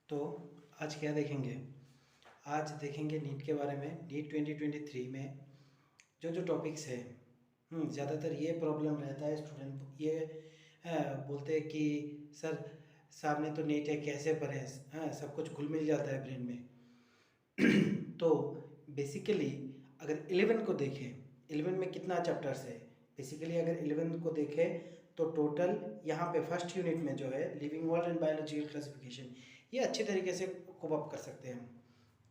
तो आज क्या देखेंगे? आज देखेंगे नीट के बारे में। नीट 2023 में जो जो टॉपिक्स है, ज़्यादातर ये प्रॉब्लम रहता है स्टूडेंट ये बोलते हैं कि सर सामने तो नीट है, कैसे पढ़ें? सब कुछ घुल मिल जाता है ब्रेन में। तो बेसिकली अगर 11 को देखें, 11 में कितना चैप्टर्स है? बेसिकली अगर 11 को देखें तो टोटल यहाँ पे फर्स्ट यूनिट में जो है living world and biological classification, ये अच्छे तरीके से कोप अप कर सकते हैं हम,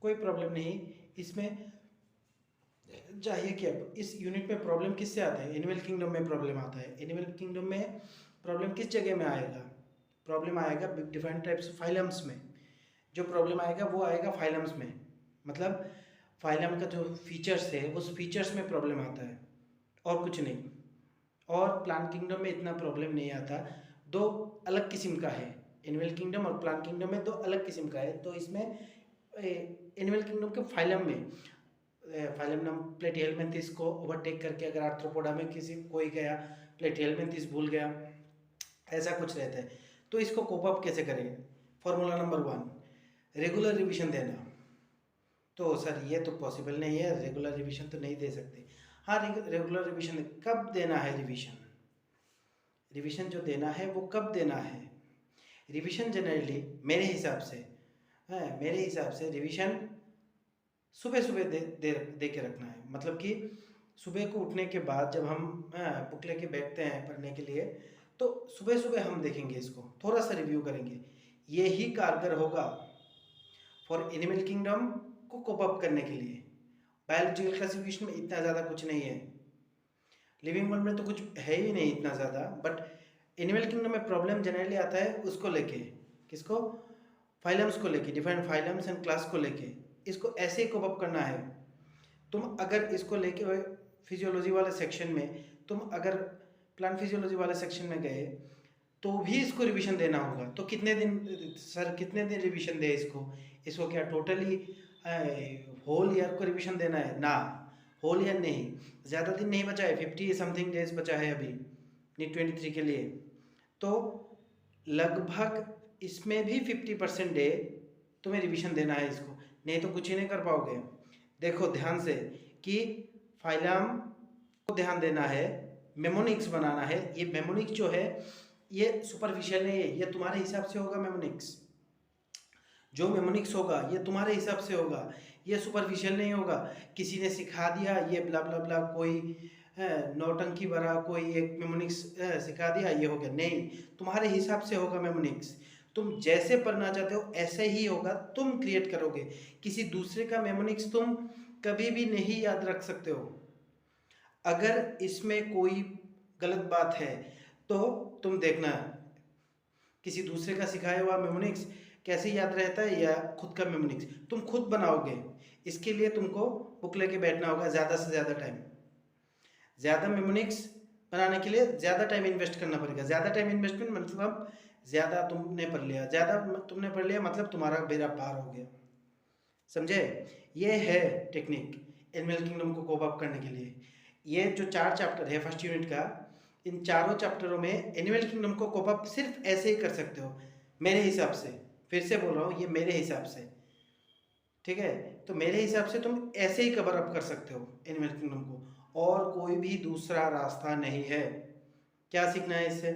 कोई प्रॉब्लम नहीं इसमें। चाहिए कि अब इस यूनिट में प्रॉब्लम किससे आता है? एनिमल किंगडम में प्रॉब्लम आता है। एनिमल किंगडम में प्रॉब्लम किस जगह में आएगा? प्रॉब्लम आएगा डिफरेंट टाइप्स ऑफ फाइलम्स में। जो प्रॉब्लम आएगा वो आएगा फाइलम्स में, मतलब फाइलम का जो फीचर्स है उस फीचर्स में प्रॉब्लम आता है और कुछ नहीं। और प्लांट किंगडम में इतना प्रॉब्लम नहीं आता, दो अलग किस्म का है। एनिमल किंगडम और प्लांट किंगडम में दो अलग किस्म का है। तो इसमें एनिमल किंगडम के फाइलम में फाइलम नाम प्लेटिहेलमिन्थेस को ओवरटेक करके अगर आर्थ्रोपोडा में किसी कोई गया, प्लेटिहेलमिन्थेस भूल गया, ऐसा कुछ रहता है। तो इसको कोप अप कैसे करें? फॉर्मूला नंबर 1, रेगुलर रिविजन देना। तो सर ये तो पॉसिबल नहीं है, रेगुलर रिविजन तो नहीं दे सकते। हाँ, रेगुलर रिविजन कब देना है? रिविजन जो देना है वो कब देना है? रिविजन जनरली मेरे हिसाब से, मेरे हिसाब से रिविजन सुबह सुबह दे के रखना है। मतलब कि सुबह को उठने के बाद जब हम बुक लेके बैठते हैं पढ़ने के लिए, तो सुबह सुबह हम देखेंगे, इसको थोड़ा सा रिव्यू करेंगे। ये ही कारगर होगा फॉर एनिमल किंगडम को कोप अप करने के लिए। बायोलॉजिकल क्लासिफिकेशन में इतना ज़्यादा कुछ नहीं है, लिविंग वर्ल्ड में तो कुछ है ही नहीं इतना ज़्यादा, बट एनिमल किंगडम में प्रॉब्लम जनरली आता है उसको लेके। किसको? फाइलम्स को लेके, डिफरेंट फाइलम्स एंड क्लास को लेके। इसको ऐसे ही कोप अप करना है। तुम अगर इसको लेके फिजियोलॉजी वाले सेक्शन में, तुम अगर प्लांट फिजियोलॉजी वाले सेक्शन में गए तो भी इसको रिवीजन देना होगा। तो कितने दिन सर, कितने दिन रिवीजन दे इसको क्या टोटली होल ईयर को रिवीजन देना है? ना, होल ईयर नहीं, ज़्यादा दिन नहीं बचा है, 50 समथिंग डेज बचा है अभी नीट 23 के लिए। तो लगभग इसमें भी 50% डे तुम्हें रिवीजन देना है इसको, नहीं तो कुछ ही नहीं कर पाओगे। देखो ध्यान से कि फाइलम को ध्यान देना है, मेमोनिक्स बनाना है। ये मेमोनिक्स जो है ये सुपरफिशियल नहीं है, ये तुम्हारे हिसाब से होगा। मेमोनिक्स जो मेमोनिक्स होगा ये तुम्हारे हिसाब से होगा, ये सुपरफिशियल नहीं होगा। किसी ने सिखा दिया ये ब्ला ब्ला ब्ला, कोई नौटंकी भरा कोई एक मेमोनिक्स सिखा दिया ये हो गया, नहीं, तुम्हारे हिसाब से होगा मेमोनिक्स। तुम जैसे पढ़ना चाहते हो ऐसे ही होगा, तुम क्रिएट करोगे। किसी दूसरे का मेमोनिक्स तुम कभी भी नहीं याद रख सकते हो। अगर इसमें कोई गलत बात है तो तुम देखना, किसी दूसरे का सिखाया हुआ मेमोनिक्स कैसे याद रहता है या खुद का मेमोनिक्स तुम खुद बनाओगे। इसके लिए तुमको बुक लेके बैठना होगा ज़्यादा से ज़्यादा टाइम। ज़्यादा मेमोनिक्स बनाने के लिए ज़्यादा टाइम इन्वेस्ट करना पड़ेगा। ज़्यादा टाइम इन्वेस्टमेंट मतलब ज़्यादा तुमने पढ़ लिया, ज़्यादा तुमने पढ़ लिया मतलब तुम्हारा बेड़ा पार हो गया। समझे? ये है टेक्निक एनिमल किंगडम को कोप अप करने के लिए। ये जो 4 चैप्टर है फर्स्ट यूनिट का, इन चारों चैप्टरों में एनिमल किंगडम को कोप अप सिर्फ ऐसे ही कर सकते हो मेरे हिसाब से। फिर से बोल रहा हूँ, ये मेरे हिसाब से, ठीक है? तो मेरे हिसाब से तुम ऐसे ही कवर अप कर सकते हो एनिमल किंगडम को, और कोई भी दूसरा रास्ता नहीं है। क्या सीखना है इससे?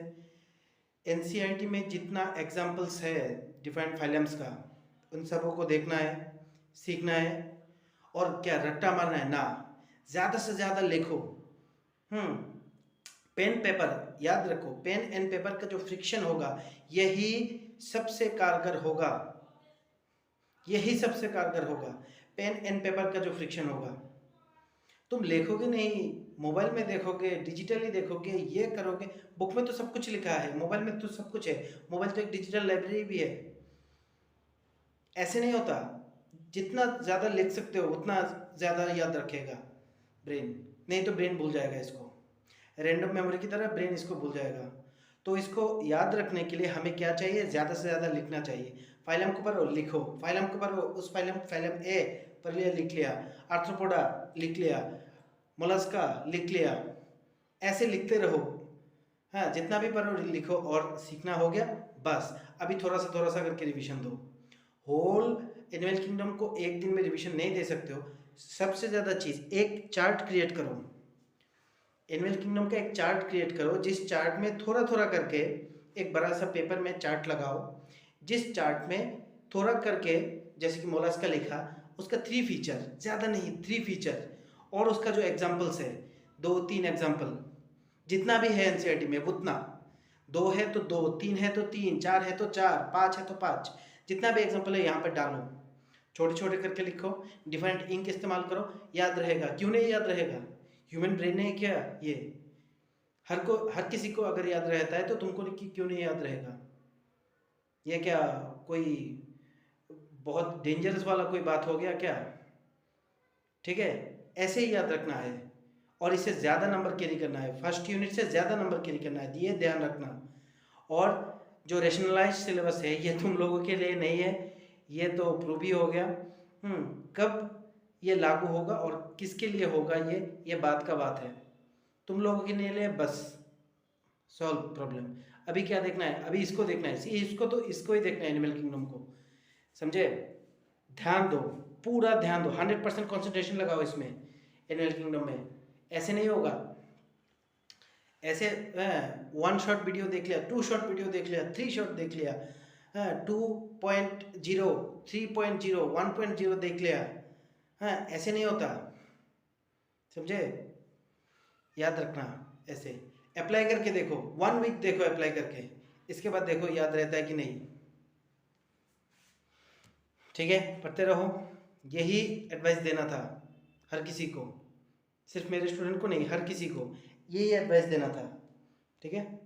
एनसीईआरटी में जितना एग्जाम्पल्स है डिफरेंट फाइलम्स का, उन सबों को देखना है, सीखना है, और क्या रट्टा मारना है ना, ज़्यादा से ज़्यादा लिखो। पेन पेपर याद रखो, पेन एंड पेपर का जो फ्रिक्शन होगा यही सबसे कारगर होगा, यही सबसे कारगर होगा। पेन एंड पेपर का जो फ्रिक्शन होगा, तुम लिखोगे नहीं, मोबाइल में देखोगे, डिजिटली देखोगे, ये करोगे। बुक में तो सब कुछ लिखा है, मोबाइल में तो सब कुछ है, मोबाइल तो एक डिजिटल लाइब्रेरी भी है। ऐसे नहीं होता, जितना ज़्यादा लिख सकते हो उतना ज़्यादा याद रखेगा ब्रेन, नहीं तो ब्रेन भूल जाएगा इसको। रैंडम मेमोरी की तरह ब्रेन इसको भूल जाएगा। तो इसको याद रखने के लिए हमें क्या चाहिए? ज़्यादा से ज़्यादा लिखना चाहिए। फाइलम के ऊपर लिखो, फाइलम के ऊपर उस फाइलम ए पर लिख लिया, आर्थ्रोपोडा लिख लिया, मोलस्का लिख लिया, ऐसे लिखते रहो। हाँ, जितना भी पढ़ो लिखो और सीखना हो गया बस। अभी थोड़ा सा करके रिवीजन दो, होल एनिमल किंगडम को एक दिन में रिवीजन नहीं दे सकते हो। सबसे ज़्यादा चीज़, एक चार्ट क्रिएट करो, एनिमल किंगडम का एक चार्ट क्रिएट करो, जिस चार्ट में थोड़ा थोड़ा करके एक बड़ा सा पेपर में चार्ट लगाओ, जिस चार्ट में थोड़ा करके, जैसे कि मोलस्का लिखा, उसका 3 फीचर, ज़्यादा नहीं 3 फीचर, और उसका जो एग्जाम्पल्स है 2-3 एग्जाम्पल, जितना भी है एनसीईआरटी में उतना, 2 है तो 2, 3 है तो 3, 4 है तो 4, 5 है तो 5, जितना भी एग्जाम्पल है यहाँ पर डालो, छोटे छोटे करके लिखो, डिफरेंट इंक इस्तेमाल करो, याद रहेगा। क्यों नहीं याद रहेगा? ह्यूमन ब्रेन है क्या ये? हर किसी को अगर याद रहता है तो तुमको क्यों नहीं याद रहेगा? ये क्या कोई बहुत डेंजरस वाला कोई बात हो गया क्या? ठीक है, ऐसे ही याद रखना है, और इससे ज़्यादा नंबर कैरी करना है, फर्स्ट यूनिट से ज़्यादा नंबर कैरी करना है, ये ध्यान रखना। और जो रेशनलाइज सिलेबस है ये तुम लोगों के लिए नहीं है, ये तो प्रूव ही हो गया। कब ये लागू होगा और किसके लिए होगा, ये बात का बात है, तुम लोगों के लिए बस सॉल्व प्रॉब्लम। अभी क्या देखना है? अभी इसको देखना है, इसको ही देखना है, एनिमल किंगडम को, समझे? ध्यान दो, पूरा ध्यान दो, 100% कॉन्सेंट्रेशन लगाओ इसमें, एनिमल किंगडम में। ऐसे नहीं होगा, ऐसे 1 शॉर्ट वीडियो देख लिया, 2 शॉर्ट वीडियो देख लिया, 3 शॉर्ट देख लिया, 2.0, 3.0, 1.0 देख लिया, ऐसे नहीं होता, समझे? याद रखना। ऐसे अप्लाई करके देखो, 1 वीक देखो अप्लाई करके, इसके बाद देखो याद रहता है कि नहीं। ठीक है, पढ़ते रहो, यही एडवाइस देना था हर किसी को, सिर्फ मेरे स्टूडेंट को नहीं, हर किसी को यही एडवाइस देना था। ठीक है।